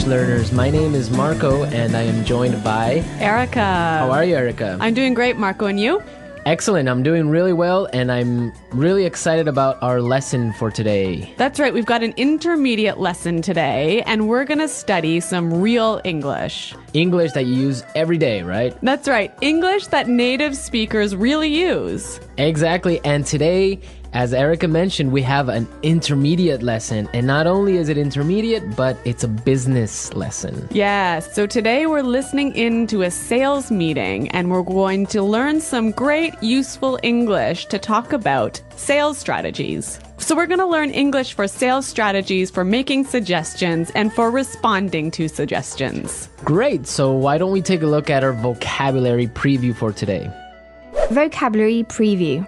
English learners. My name is Marco and I am joined by Erica. How are you, Erica? I'm doing great, Marco, and you? Excellent. I'm doing really well and I'm really excited about our lesson for today. That's right. We've got an intermediate lesson today and we're going to study some real English. English that you use every day, right? That's right. English that native speakers really use. Exactly. And today, as Erica mentioned, we have an intermediate lesson. And not only is it intermediate, but it's a business lesson. Yes. So today we're listening in to a sales meeting and we're going to learn some great, useful English to talk about sales strategies. So we're going to learn English for sales strategies, for making suggestions, and for responding to suggestions. Great. So why don't we take a look at our vocabulary preview for today? Vocabulary preview.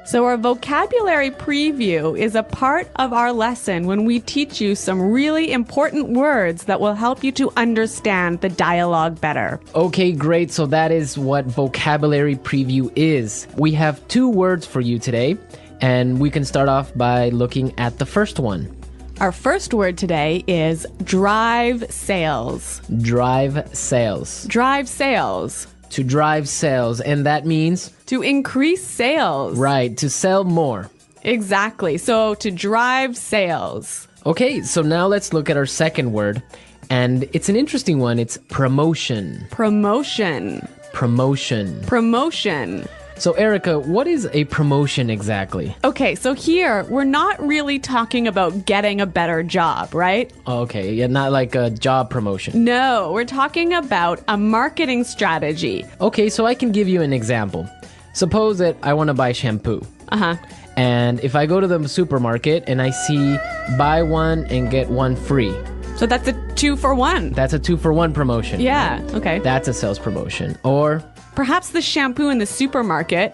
So our vocabulary preview is a part of our lesson when we teach you some really important words that will help you to understand the dialogue better. Okay, great. So that is what vocabulary preview is. We have 2 words for you today, and we can start off by looking at the first one. Our first word today is drive sales. Drive sales. Drive sales. To drive sales, and that means? To increase sales. Right, to sell more. Exactly. So to drive sales. Okay, so now let's look at our second word, and it's an interesting one. It's promotion. Promotion. Promotion. Promotion. So Erica, what is a promotion exactly? Okay, so here we're not really talking about getting a better job, right? Okay, yeah, not like a job promotion. No, we're talking about a marketing strategy. Okay, so I can give you an example. Suppose that I want to buy shampoo. Uh-huh. And if I go to the supermarket and I see buy one and get one free. So that's a 2-for-1. That's a 2-for-1 promotion. Yeah, right? okay. That's a sales promotion. Or perhaps the shampoo in the supermarket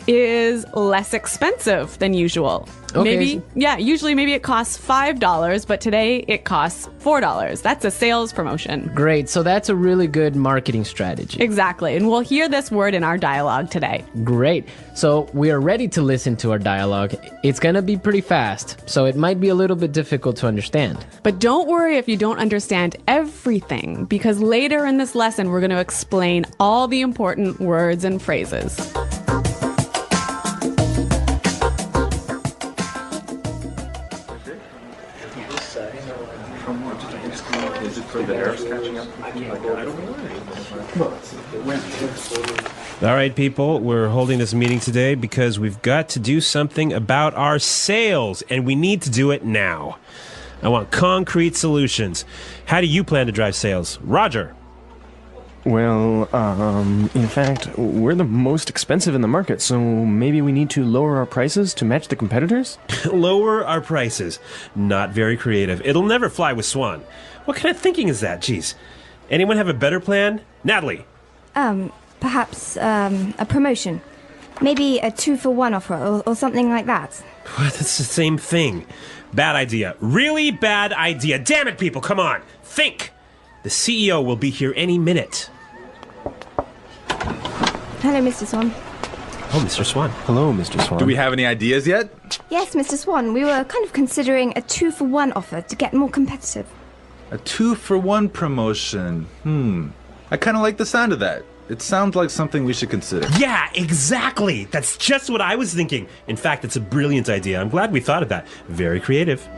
is less expensive than usual. Okay. Usually it costs $5, but today it costs $4. That's a sales promotion. Great, so that's a really good marketing strategy. Exactly, and we'll hear this word in our dialogue today. Great, so we are ready to listen to our dialogue. It's gonna be pretty fast, so it might be a little bit difficult to understand. But don't worry if you don't understand everything, because later in this lesson we're going to explain all the important words and phrases. All right, people, we're holding this meeting today because we've got to do something about our sales, and we need to do it now. I want concrete solutions. How do you plan to drive sales? Roger. Well, in fact, we're the most expensive in the market, so maybe we need to lower our prices to match the competitors? Lower our prices. Not very creative. It'll never fly with Swan. What kind of thinking is that? Jeez. Anyone have a better plan? Natalie. Perhaps a promotion. Maybe a 2-for-1 offer or something like that. What? That's the same thing. Bad idea. Really bad idea. Damn it, people. Come on. Think. The CEO will be here any minute. Hello, Mr. Swan. Oh, Mr. Swan. Hello, Mr. Swan. Do we have any ideas yet? Yes, Mr. Swan. We were kind of considering a 2-for-1 offer to get more competitive. A 2-for-1 promotion. I kind of like the sound of that. It sounds like something we should consider. Yeah, exactly. That's just what I was thinking. In fact, it's a brilliant idea. I'm glad we thought of that. Very creative.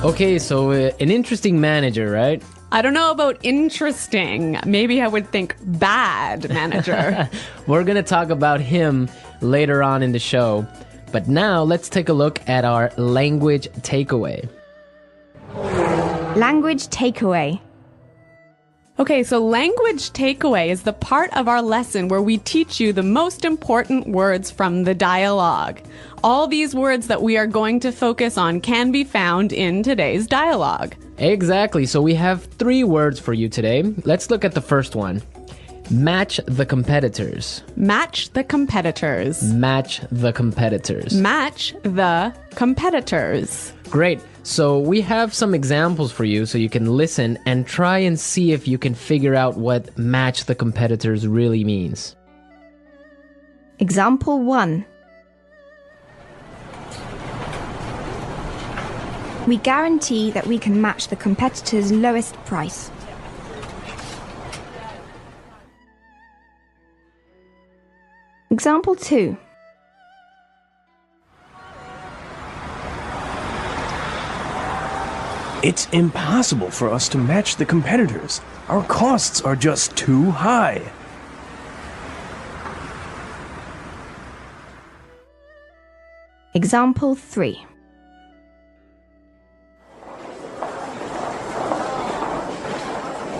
Okay, so an interesting manager, right? I don't know about interesting. Maybe I would think bad manager. We're going to talk about him later on in the show. But now let's take a look at our language takeaway. Language takeaway. Okay, so language takeaway is the part of our lesson where we teach you the most important words from the dialogue. All these words that we are going to focus on can be found in today's dialogue. Exactly, so we have 3 words for you today. Let's look at the first one. Match the competitors. Match the competitors. Match the competitors. Match the competitors. Great. So we have some examples for you so you can listen and try and see if you can figure out what match the competitors really means. Example 1. We guarantee that we can match the competitor's lowest price. Example 2. It's impossible for us to match the competitors. Our costs are just too high. Example 3.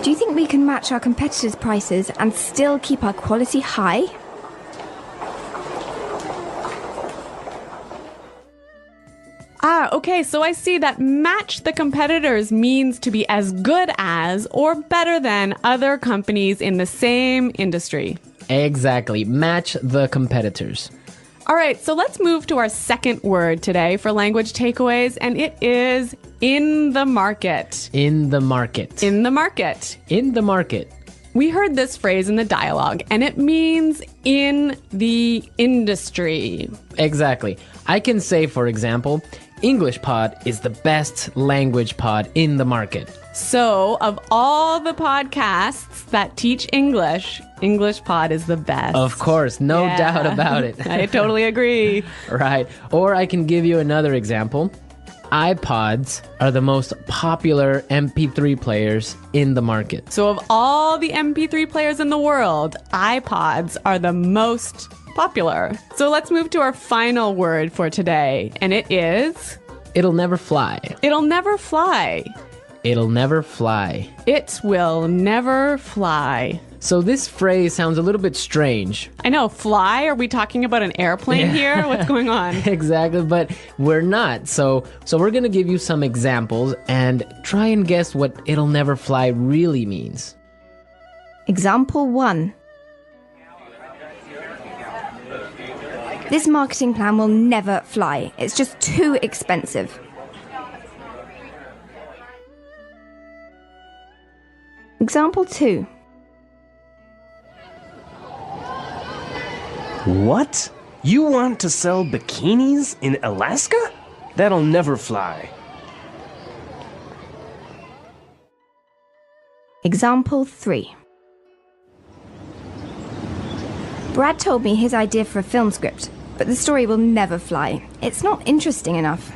Do you think we can match our competitors' prices and still keep our quality high? Okay, so I see that match the competitors means to be as good as or better than other companies in the same industry. Exactly. Match the competitors. All right, so let's move to our second word today for language takeaways, and it is in the market. In the market. In the market. In the market. We heard this phrase in the dialogue, and it means in the industry. Exactly. I can say, for example, English Pod is the best language pod in the market. So, of all the podcasts that teach English, English Pod is the best. Of course, no Yeah. doubt about it. I totally agree. Right. Or I can give you another example. iPods are the most popular MP3 players in the market. So, of all the MP3 players in the world, iPods are the most popular. So, let's move to our final word for today, and it is... It'll never fly. It'll never fly. It'll never fly. It will never fly. So this phrase sounds a little bit strange. I know, fly? Are we talking about an airplane here? What's going on? Exactly, but we're not. So we're going to give you some examples and try and guess what it'll never fly really means. Example 1. This marketing plan will never fly. It's just too expensive. Example 2. What? You want to sell bikinis in Alaska? That'll never fly. Example 3. Brad told me his idea for a film script, but the story will never fly. It's not interesting enough.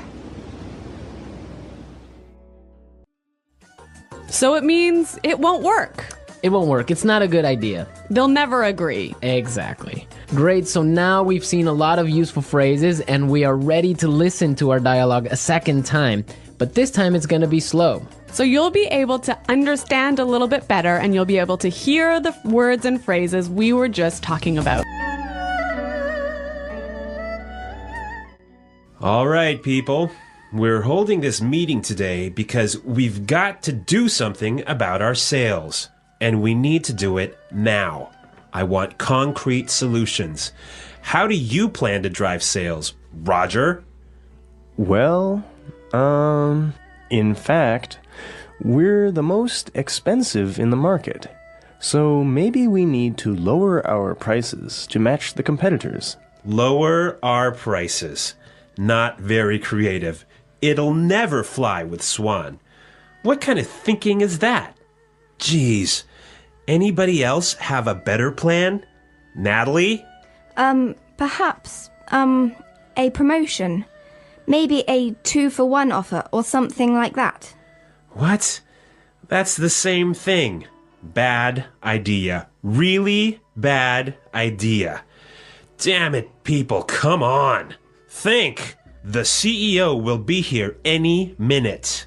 So it means it won't work. It won't work. It's not a good idea. They'll never agree. Exactly. Great. So now we've seen a lot of useful phrases and we are ready to listen to our dialogue a second time. But this time it's going to be slow. So you'll be able to understand a little bit better and you'll be able to hear the words and phrases we were just talking about. All right, people. We're holding this meeting today because we've got to do something about our sales. And we need to do it now. I want concrete solutions. How do you plan to drive sales, Roger? Well, in fact, we're the most expensive in the market. So maybe we need to lower our prices to match the competitors. Lower our prices. Not very creative. It'll never fly with Swan. What kind of thinking is that? Geez. Anybody else have a better plan? Natalie? Perhaps, a promotion. Maybe a 2-for-1 offer or something like that. What? That's the same thing. Bad idea. Really bad idea. Damn it, people, come on. Think. The CEO will be here any minute.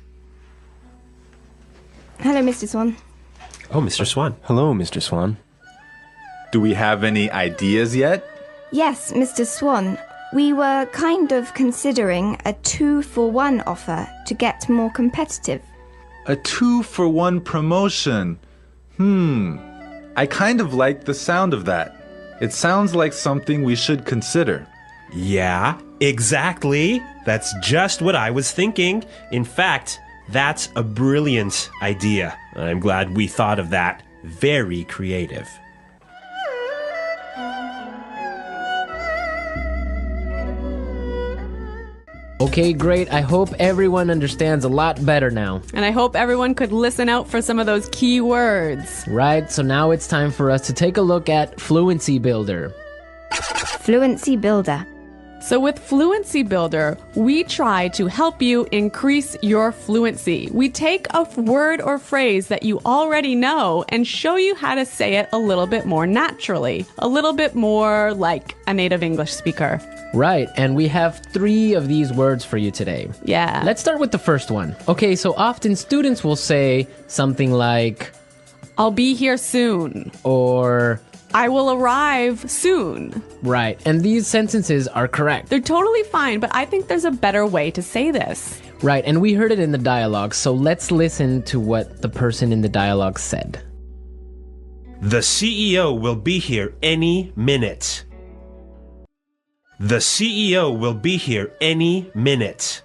Hello, Mr. Swan. Oh, Mr. Swan. Hello, Mr. Swan. Do we have any ideas yet? Yes, Mr. Swan. We were kind of considering a 2-for-1 offer to get more competitive. A 2-for-1 promotion. I kind of like the sound of that. It sounds like something we should consider. Yeah, exactly. That's just what I was thinking. In fact, that's a brilliant idea. I'm glad we thought of that. Very creative. Okay, great. I hope everyone understands a lot better now. And I hope everyone could listen out for some of those key words. Right, so now it's time for us to take a look at Fluency Builder. Fluency Builder. So with Fluency Builder, we try to help you increase your fluency. We take a word or phrase that you already know and show you how to say it a little bit more naturally, a little bit more like a native English speaker. Right, and we have 3 of these words for you today. Yeah. Let's start with the first one. Okay, so often students will say something like, I'll be here soon. or... I will arrive soon. Right, and these sentences are correct. They're totally fine, but I think there's a better way to say this. Right, and we heard it in the dialogue, so let's listen to what the person in the dialogue said. The CEO will be here any minute. The CEO will be here any minute.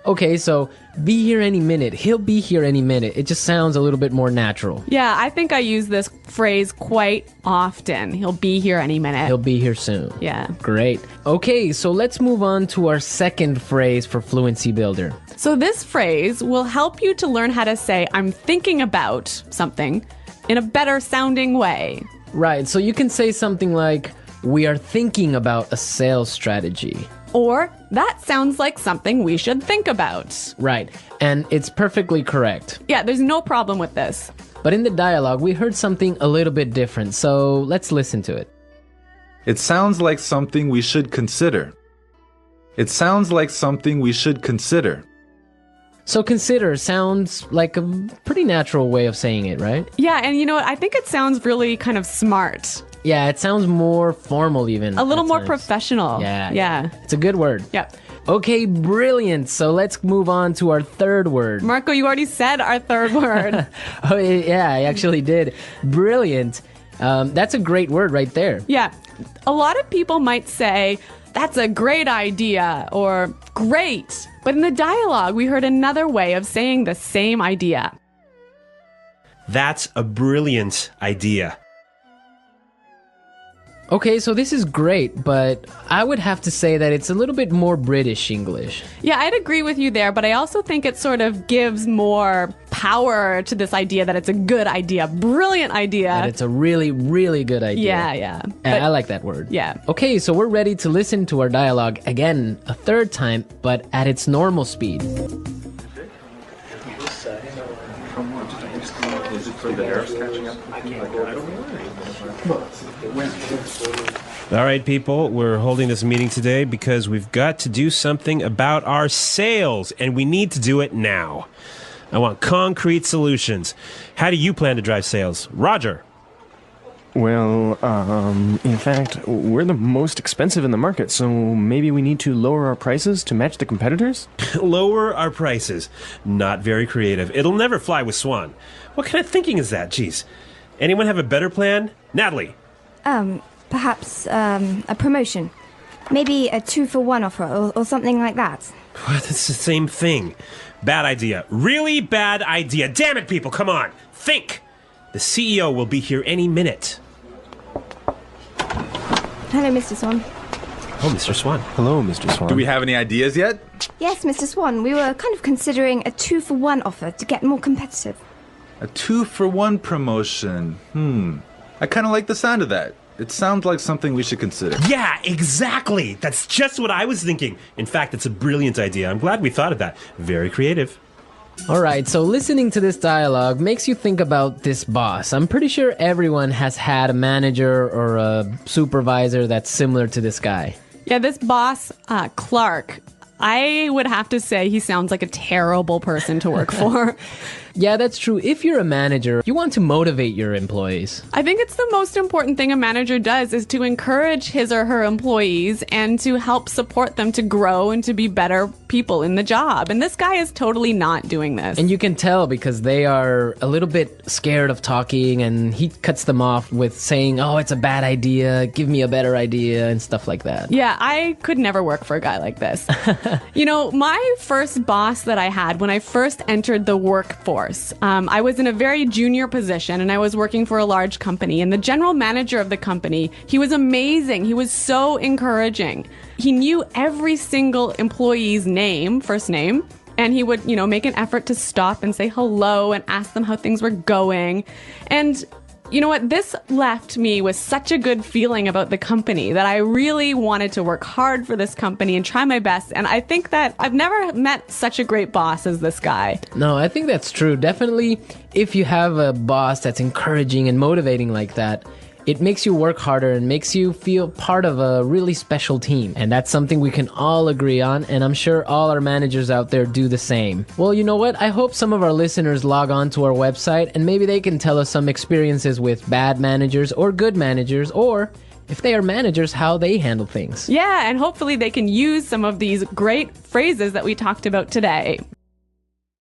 Okay, so be here any minute. He'll be here any minute. It just sounds a little bit more natural. Yeah, I think I use this phrase quite often. He'll be here any minute. He'll be here soon. Yeah. Great. Okay, so let's move on to our second phrase for Fluency Builder. So this phrase will help you to learn how to say, I'm thinking about something in a better sounding way. Right, so you can say something like, we are thinking about a sales strategy. Or, that sounds like something we should think about. Right, and it's perfectly correct. Yeah, there's no problem with this. But in the dialogue, we heard something a little bit different, so let's listen to it. It sounds like something we should consider. It sounds like something we should consider. So consider sounds like a pretty natural way of saying it, right? Yeah, and you know what? I think it sounds really kind of smart. Yeah, it sounds more formal even. A little at more times. professional. Yeah. It's a good word. Yeah. Okay, brilliant. So let's move on to our third word. Marco, you already said our third word. Oh, yeah, I actually did. Brilliant. That's a great word right there. Yeah. A lot of people might say, that's a great idea, or great. But in the dialogue, we heard another way of saying the same idea. That's a brilliant idea. Okay, so this is great, but I would have to say that it's a little bit more British English. Yeah, I'd agree with you there, but I also think it sort of gives more power to this idea that it's a good idea, brilliant idea. That it's a really, really good idea. Yeah. And I like that word. Yeah. Okay, so we're ready to listen to our dialogue again a third time, but at its normal speed. All right, people, we're holding this meeting today because we've got to do something about our sales, and we need to do it now. I want concrete solutions. How do you plan to drive sales? Roger. Well, in fact, we're the most expensive in the market, so maybe we need to lower our prices to match the competitors? Lower our prices. Not very creative. It'll never fly with Swan. What kind of thinking is that? Jeez. Anyone have a better plan? Natalie. Perhaps a promotion. Maybe a 2-for-1 offer or something like that. What? It's the same thing. Bad idea. Really bad idea. Damn it, people, come on. Think. The CEO will be here any minute. Hello, Mr. Swan. Oh, Mr. Swan. Hello, Mr. Swan. Do we have any ideas yet? Yes, Mr. Swan, we were kind of considering a 2-for-1 offer to get more competitive. A 2-for-1 promotion. I kind of like the sound of that. It sounds like something we should consider. Yeah, exactly. That's just what I was thinking. In fact, it's a brilliant idea. I'm glad we thought of that. Very creative. All right, so listening to this dialogue makes you think about this boss. I'm pretty sure everyone has had a manager or a supervisor that's similar to this guy. Yeah, this boss, Clark, I would have to say he sounds like a terrible person to work for. Yeah, that's true. If you're a manager, you want to motivate your employees. I think it's the most important thing a manager does is to encourage his or her employees and to help support them to grow and to be better people in the job. And this guy is totally not doing this. And you can tell because they are a little bit scared of talking, and he cuts them off with saying, oh, it's a bad idea, give me a better idea, and stuff like that. Yeah, I could never work for a guy like this. You know, my first boss that I had when I first entered the workforce, course. I was in a very junior position and I was working for a large company, and the general manager of the company, he was amazing. He was so encouraging. He knew every single employee's name, first name, and he would, make an effort to stop and say hello and ask them how things were going. And you know what? This left me with such a good feeling about the company that I really wanted to work hard for this company and try my best. And I think that I've never met such a great boss as this guy. No, I think that's true. Definitely, if you have a boss that's encouraging and motivating like that, it makes you work harder and makes you feel part of a really special team. And that's something we can all agree on, and I'm sure all our managers out there do the same. Well, you know what? I hope some of our listeners log on to our website and maybe they can tell us some experiences with bad managers or good managers, or if they are managers, how they handle things. Yeah, and hopefully they can use some of these great phrases that we talked about today.